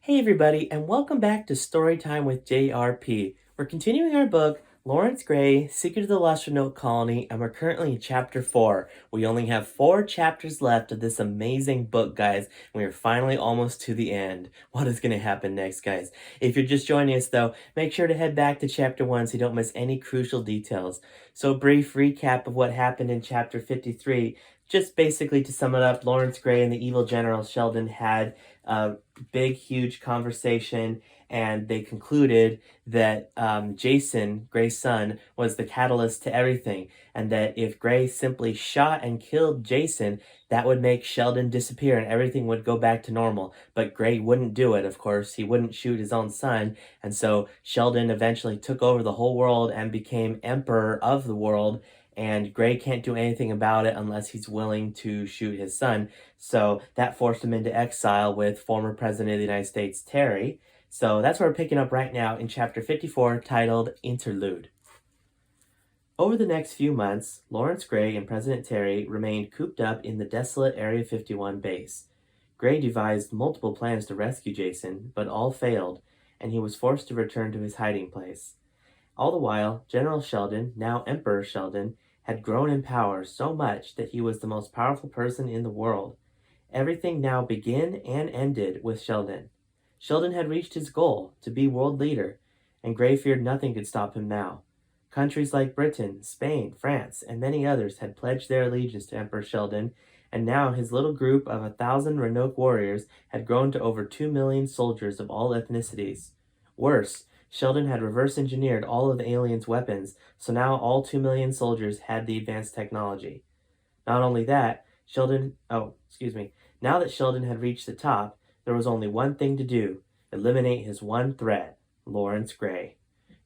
Hey everybody, and welcome back to Storytime with JRP. We're continuing our book, Laurence Grey, Secret of the Lost Roanoke Colony, and we're currently in chapter 4. We only have 4 chapters left of this amazing book, guys, and we are finally almost to the end. What is going to happen next, guys? If you're just joining us, though, make sure to head back to chapter 1 so you don't miss any crucial details. So, a brief recap of what happened in chapter 53. Just basically to sum it up, Laurence Grey and the evil General Sheldon had a big, huge conversation, and they concluded that Jason, Grey's son, was the catalyst to everything, and that if Grey simply shot and killed Jason, that would make Sheldon disappear and everything would go back to normal. But Grey wouldn't do it, of course. He wouldn't shoot his own son, and so Sheldon eventually took over the whole world and became emperor of the world, and Grey can't do anything about it unless he's willing to shoot his son. So that forced him into exile with former President of the United States, Terry. So that's where we're picking up right now in chapter 54, titled Interlude. Over the next few months, Laurence Grey and President Terry remained cooped up in the desolate Area 51 base. Grey devised multiple plans to rescue Jason, but all failed, and he was forced to return to his hiding place. All the while, General Sheldon, now Emperor Sheldon, had grown in power so much that he was the most powerful person in the world. Everything now began and ended with Sheldon. Sheldon had reached his goal, to be world leader, and Grey feared nothing could stop him now. Countries like Britain, Spain, France, and many others had pledged their allegiance to Emperor Sheldon, and now his little group of 1,000 Roanoke warriors had grown to over 2 million soldiers of all ethnicities. Worse, Sheldon had reverse engineered all of the aliens' weapons, so now all 2 million soldiers had the advanced technology. Not only that, now that Sheldon had reached the top, there was only one thing to do: eliminate his one threat, Laurence Grey.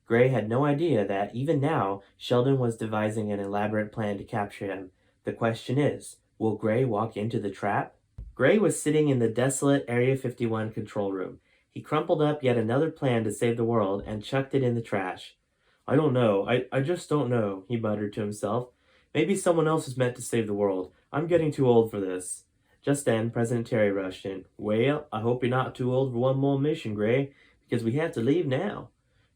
Grey had no idea that, even now, Sheldon was devising an elaborate plan to capture him. The question is, will Grey walk into the trap? Grey was sitting in the desolate Area 51 control room. He crumpled up yet another plan to save the world and chucked it in the trash. I don't know. I just don't know, he muttered to himself. Maybe someone else is meant to save the world. I'm getting too old for this. Just then, President Terry rushed in. Well, I hope you're not too old for one more mission, Grey, because we have to leave now.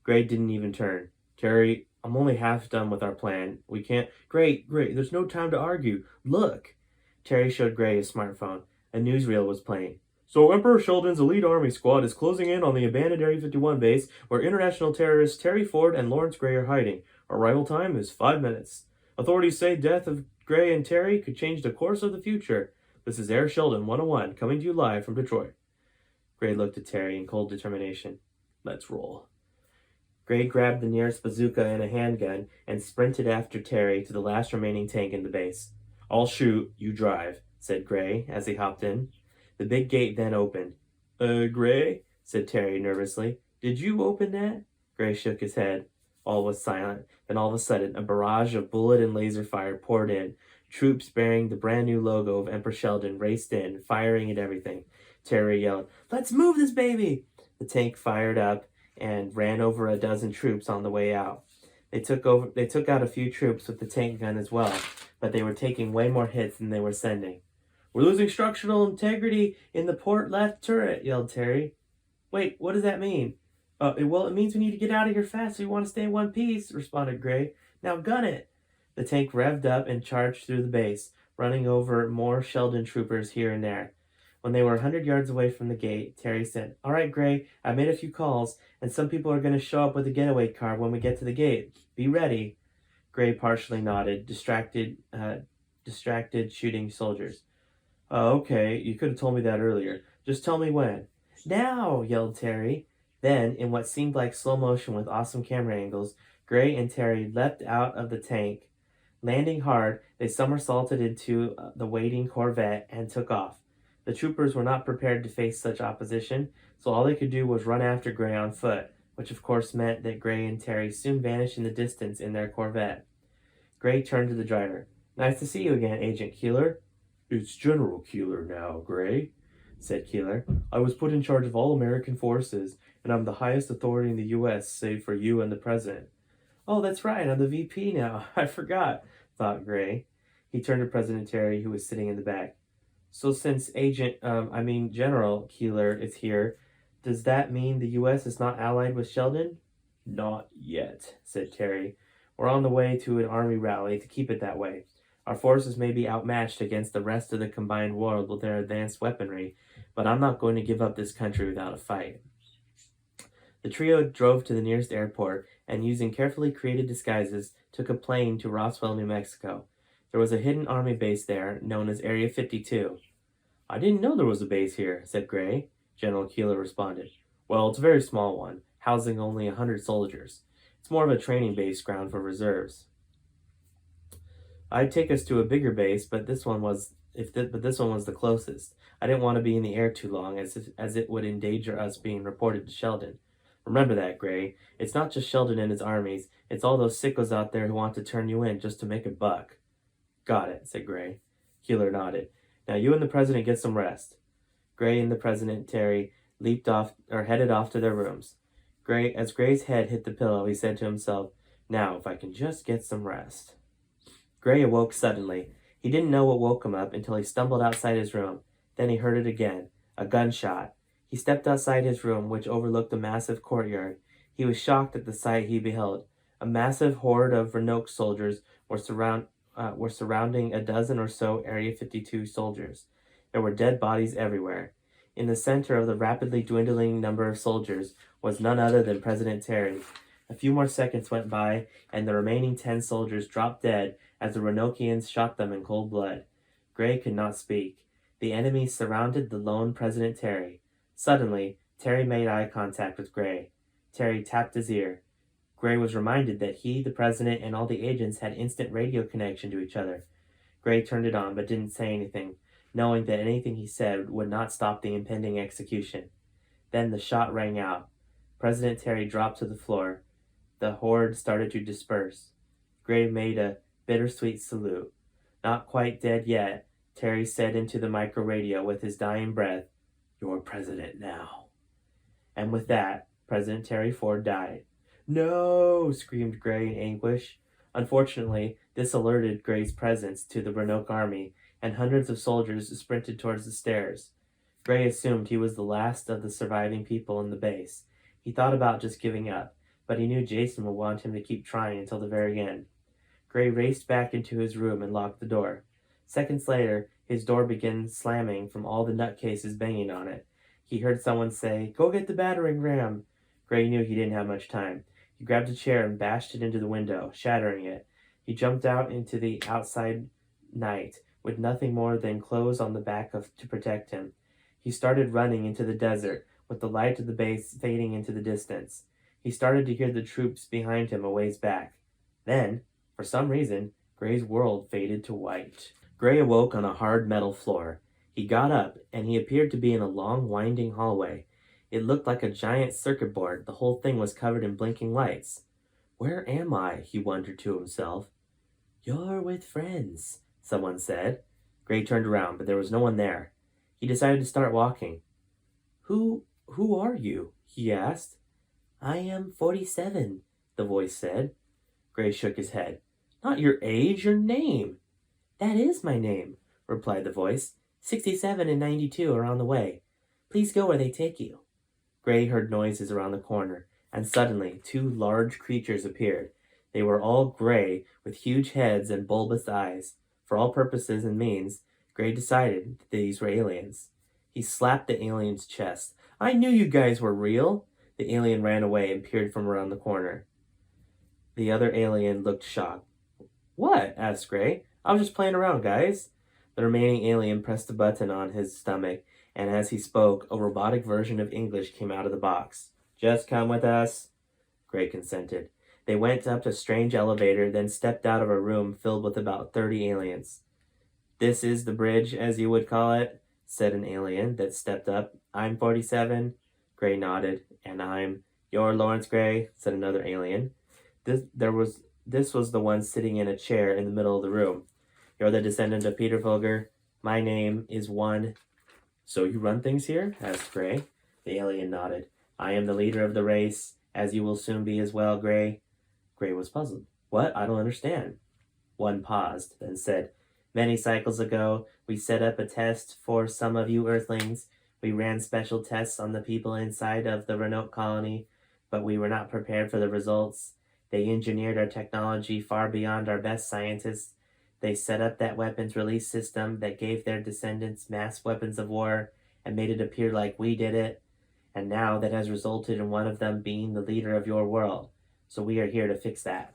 Grey didn't even turn. Terry, I'm only half done with our plan. We can't... Grey, there's no time to argue. Look. Terry showed Grey his smartphone. A newsreel was playing. So Emperor Sheldon's elite army squad is closing in on the abandoned Area 51 base where international terrorists Terry Ford and Laurence Grey are hiding. Arrival time is 5 minutes. Authorities say death of Grey and Terry could change the course of the future. This is Air Sheldon 101 coming to you live from Detroit. Grey looked at Terry in cold determination. Let's roll. Grey grabbed the nearest bazooka and a handgun and sprinted after Terry to the last remaining tank in the base. I'll shoot, you drive, said Grey as he hopped in. The big gate then opened. Grey? Said Terry nervously. Did you open that? Grey shook his head. All was silent. Then all of a sudden, a barrage of bullet and laser fire poured in. Troops bearing the brand new logo of Emperor Sheldon raced in, firing at everything. Terry yelled, "Let's move this baby!" The tank fired up and ran over a dozen troops on the way out. They took out a few troops with the tank gun as well, but they were taking way more hits than they were sending. We're losing structural integrity in the port left turret, yelled Terry. Wait, what does that mean? Well, it means we need to get out of here fast if we want to stay in one piece, responded Grey. Now gun it! The tank revved up and charged through the base, running over more Sheldon troopers here and there. When they were 100 yards away from the gate, Terry said, All right, Grey, I made a few calls, and some people are going to show up with a getaway car when we get to the gate. Be ready. Grey partially nodded, distracted shooting soldiers. Okay, you could have told me that earlier. Just tell me when. Now, yelled Terry. Then, in what seemed like slow motion with awesome camera angles, Grey and Terry leapt out of the tank. Landing hard, they somersaulted into the waiting Corvette and took off. The troopers were not prepared to face such opposition, so all they could do was run after Grey on foot, which of course meant that Grey and Terry soon vanished in the distance in their Corvette. Grey turned to the driver. Nice to see you again, Agent Keeler. It's General Keeler now, Grey, said Keeler. I was put in charge of all American forces, and I'm the highest authority in the U.S., save for you and the President. Oh, that's right, I'm the VP now. I forgot, thought Grey. He turned to President Terry, who was sitting in the back. So since General Keeler is here, Does that mean the U.S. is not allied with Sheldon? Not yet, said Terry. We're on the way to an army rally to keep it that way. Our forces may be outmatched against the rest of the combined world with their advanced weaponry, but I'm not going to give up this country without a fight. The trio drove to the nearest airport and, using carefully created disguises, took a plane to Roswell, New Mexico. There was a hidden army base there, known as Area 52. I didn't know there was a base here, said Gray. General Keeler responded. Well, it's a very small one, housing only 100 soldiers. It's more of a training base ground for reserves. I'd take us to a bigger base, but this one was the closest. I didn't want to be in the air too long, as it would endanger us being reported to Sheldon. Remember that, Gray. It's not just Sheldon and his armies. It's all those sickos out there who want to turn you in just to make a buck. Got it, said Gray. Keeler nodded. Now you and the president get some rest. Gray and the president, Terry, headed off to their rooms. As Gray's head hit the pillow, he said to himself, Now, if I can just get some rest. Gray awoke suddenly. He didn't know what woke him up until he stumbled outside his room. Then he heard it again, a gunshot. He stepped outside his room, which overlooked a massive courtyard. He was shocked at the sight he beheld. A massive horde of Roanoke soldiers were surrounding a dozen or so Area 52 soldiers. There were dead bodies everywhere. In the center of the rapidly dwindling number of soldiers was none other than President Terry. A few more seconds went by, and the remaining 10 soldiers dropped dead as the Roanokeans shot them in cold blood. Gray could not speak. The enemy surrounded the lone President Terry. Suddenly, Terry made eye contact with Gray. Terry tapped his ear. Gray was reminded that he, the president, and all the agents had instant radio connection to each other. Gray turned it on but didn't say anything, knowing that anything he said would not stop the impending execution. Then the shot rang out. President Terry dropped to the floor. The horde started to disperse. Gray made a bittersweet salute. Not quite dead yet, Terry said into the micro radio with his dying breath, You're president now. And with that, President Terry Ford died. No! Screamed Gray in anguish. Unfortunately, this alerted Gray's presence to the Roanoke army, and hundreds of soldiers sprinted towards the stairs. Gray assumed he was the last of the surviving people in the base. He thought about just giving up, but he knew Jason would want him to keep trying until the very end. Gray raced back into his room and locked the door. Seconds later, his door began slamming from all the nutcases banging on it. He heard someone say, Go get the battering ram. Gray knew he didn't have much time. He grabbed a chair and bashed it into the window, shattering it. He jumped out into the outside night, with nothing more than clothes on the back to protect him. He started running into the desert, with the light of the base fading into the distance. He started to hear the troops behind him a ways back. Then, for some reason, Gray's world faded to white. Gray awoke on a hard metal floor. He got up, and he appeared to be in a long, winding hallway. It looked like a giant circuit board. The whole thing was covered in blinking lights. Where am I? He wondered to himself. You're with friends, someone said. Gray turned around, but there was no one there. He decided to start walking. Who are you? He asked. I am 47, the voice said. Gray shook his head. Not your age, your name. That is my name, replied the voice. 67 and 92 are on the way. Please go where they take you. Gray heard noises around the corner, and suddenly 2 large creatures appeared. They were all gray, with huge heads and bulbous eyes. For all purposes and means, Gray decided that these were aliens. He slapped the alien's chest. I knew you guys were real. The alien ran away and peered from around the corner. The other alien looked shocked. What? Asked Gray. I was just playing around, guys. The remaining alien pressed a button on his stomach, and as he spoke, a robotic version of English came out of the box. Just come with us, Gray consented. They went up a strange elevator, then stepped out of a room filled with about 30 aliens. This is the bridge, as you would call it, said an alien that stepped up. I'm 47. Gray nodded. And you're Laurence Grey, said another alien. This was the one sitting in a chair in the middle of the room. You're the descendant of Peter Folger. My name is One. So you run things here? Asked Gray. The alien nodded. I am the leader of the race, as you will soon be as well, Gray. Gray was puzzled. What? I don't understand. One paused, then said, Many cycles ago, we set up a test for some of you Earthlings. We ran special tests on the people inside of the Roanoke Colony, but we were not prepared for the results. They engineered our technology far beyond our best scientists. They set up that weapons release system that gave their descendants mass weapons of war and made it appear like we did it. And now that has resulted in one of them being the leader of your world. So we are here to fix that.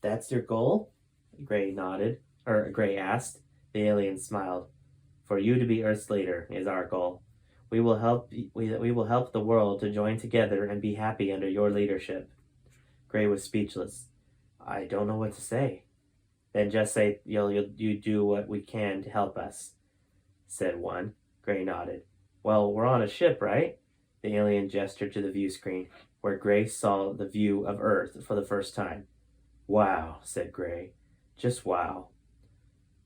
That's your goal? Gray asked. The alien smiled. For you to be Earth's leader is our goal. We will help the world to join together and be happy under your leadership. Gray was speechless. I don't know what to say. Then just say you do what we can to help us, said one. Gray nodded. Well, we're on a ship, right? The alien gestured to the view screen, where Gray saw the view of Earth for the first time. Wow, said Gray. Just wow.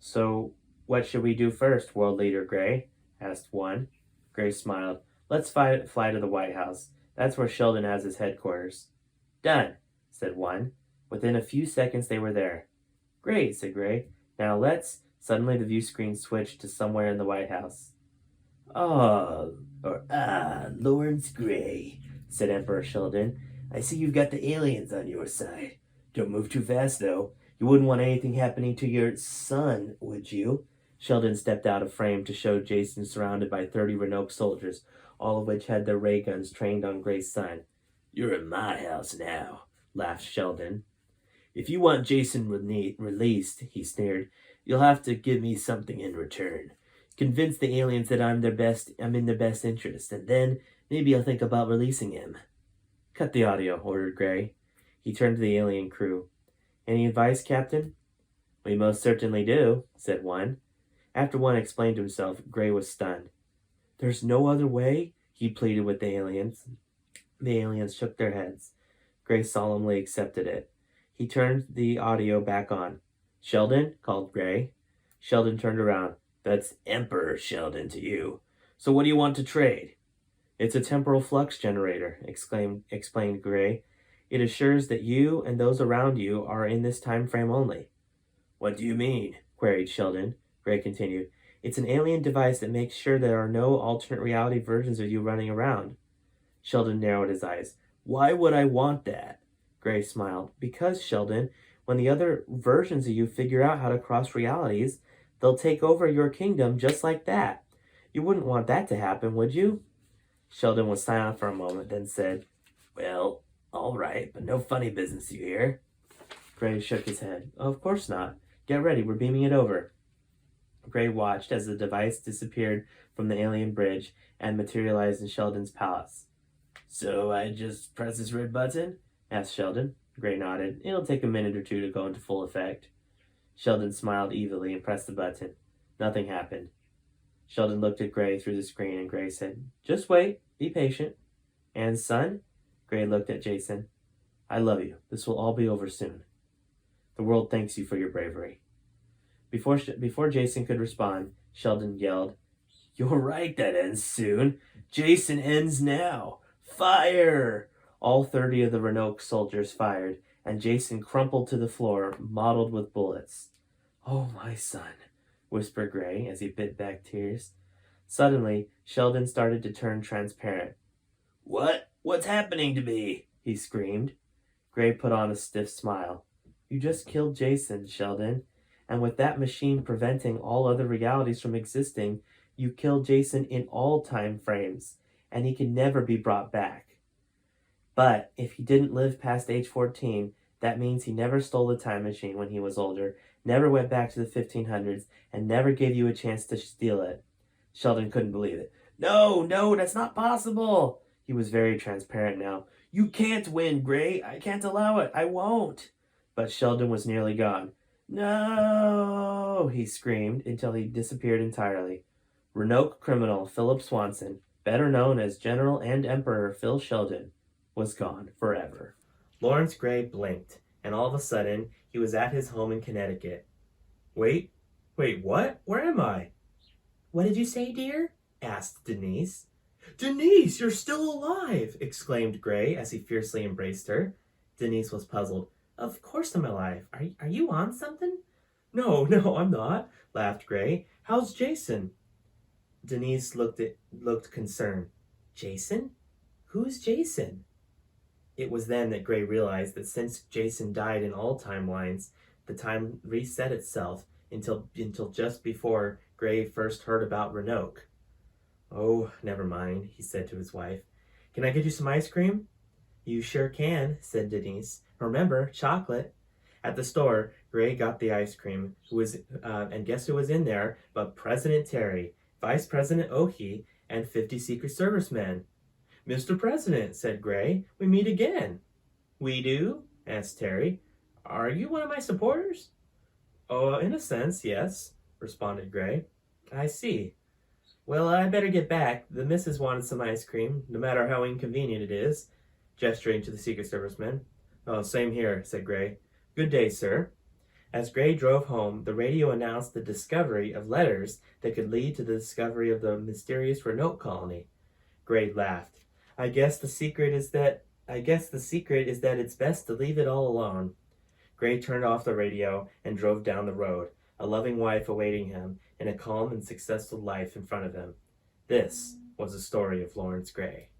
So, what should we do first, World Leader Gray? Asked one. Gray smiled. Let's fly to the White House. That's where Sheldon has his headquarters. Done, said one. Within a few seconds they were there. Great, said Gray. Now let's... Suddenly the view screen switched to somewhere in the White House. Laurence Grey, said Emperor Sheldon. I see you've got the aliens on your side. Don't move too fast, though. You wouldn't want anything happening to your son, would you? Sheldon stepped out of frame to show Jason surrounded by 30 Roanoke soldiers, all of which had their ray guns trained on Gray's son. You're in my house now, laughed Sheldon. If you want Jason released, he sneered, you'll have to give me something in return. Convince the aliens that I'm in their best interest, and then maybe I'll think about releasing him. Cut the audio, ordered Gray. He turned to the alien crew. Any advice, Captain? We most certainly do, said one. After one explained himself, Gray was stunned. There's no other way? He pleaded with the aliens. The aliens shook their heads. Gray solemnly accepted it. He turned the audio back on. Sheldon, called Gray. Sheldon turned around. That's Emperor Sheldon to you. So what do you want to trade? It's a temporal flux generator, explained Gray. It assures that you and those around you are in this time frame only. What do you mean? Queried Sheldon. Gray continued. It's an alien device that makes sure there are no alternate reality versions of you running around. Sheldon narrowed his eyes. Why would I want that? Gray smiled. Because, Sheldon, when the other versions of you figure out how to cross realities, they'll take over your kingdom just like that. You wouldn't want that to happen, would you? Sheldon was silent for a moment, then said, Well, all right, but no funny business, you hear? Gray shook his head. Oh, of course not. Get ready, we're beaming it over. Gray watched as the device disappeared from the alien bridge and materialized in Sheldon's palace. So I just press this red button? Asked Sheldon. Gray nodded. It'll take a minute or two to go into full effect. Sheldon smiled evilly and pressed the button. Nothing happened. Sheldon looked at Gray through the screen and Gray said, Just wait. Be patient. And son? Gray looked at Jason. I love you. This will all be over soon. The world thanks you for your bravery. Before Jason could respond, Sheldon yelled, You're right, that ends soon. Jason ends now. Fire! All 30 of the Roanoke soldiers fired, and Jason crumpled to the floor, mottled with bullets. Oh, my son, whispered Gray as he bit back tears. Suddenly, Sheldon started to turn transparent. What's happening to me? He screamed. Gray put on a stiff smile. You just killed Jason, Sheldon, and with that machine preventing all other realities from existing, you killed Jason in all time frames, and he can never be brought back. But if he didn't live past age 14, that means he never stole the time machine when he was older, never went back to the 1500s, and never gave you a chance to steal it. Sheldon couldn't believe it. No, that's not possible. He was very transparent now. You can't win, Gray. I can't allow it. I won't. But Sheldon was nearly gone. No, he screamed until he disappeared entirely. Roanoke criminal Philip Swanson, better known as General and Emperor Phil Sheldon, was gone forever. Laurence Grey blinked, and all of a sudden, he was at his home in Connecticut. Wait, what? Where am I? What did you say, dear? Asked Denise. Denise, you're still alive! Exclaimed Gray as he fiercely embraced her. Denise was puzzled. Of course I'm alive. Are you on something? No, I'm not, laughed Gray. How's Jason? Denise looked concerned. Jason? Who's Jason? It was then that Gray realized that since Jason died in all timelines, the time reset itself until just before Gray first heard about Roanoke. Oh, never mind, he said to his wife. Can I get you some ice cream? You sure can, said Denise. Remember, chocolate. At the store, Gray got the ice cream, and guess who was in there but President Terry, Vice President Oki, and 50 Secret Service men. Mr. President, said Gray, we meet again. We do? Asked Terry. Are you one of my supporters? Oh, in a sense, yes, responded Gray. I see. Well, I better get back. The missus wanted some ice cream, no matter how inconvenient it is, gesturing to the Secret Service men. Oh, same here, said Gray. Good day, sir. As Gray drove home, the radio announced the discovery of letters that could lead to the discovery of the mysterious Roanoke Colony. Gray laughed. I guess the secret is that it's best to leave it all alone. Gray turned off the radio and drove down the road, a loving wife awaiting him, and a calm and successful life in front of him. This was the story of Laurence Grey.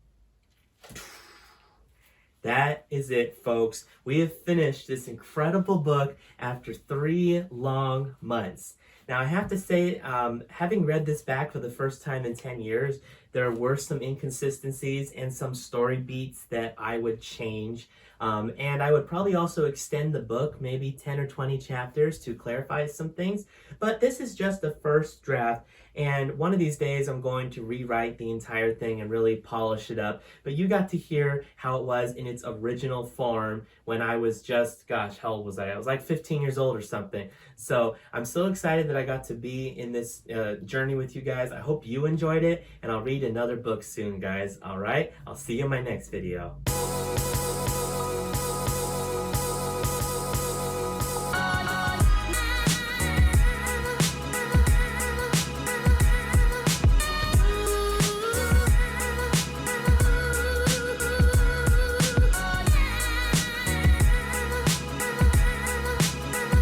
That is it, folks. We have finished this incredible book after 3 long months. Now, I have to say, having read this back for the first time in 10 years, there were some inconsistencies and some story beats that I would change. And I would probably also extend the book, maybe 10 or 20 chapters to clarify some things. But this is just the first draft. And one of these days, I'm going to rewrite the entire thing and really polish it up. But you got to hear how it was in its original form when I was just, gosh, how old was I? I was like 15 years old or something. So I'm so excited that I got to be in this journey with you guys. I hope you enjoyed it, and I'll read another book soon, guys. All right? I'll see you in my next video.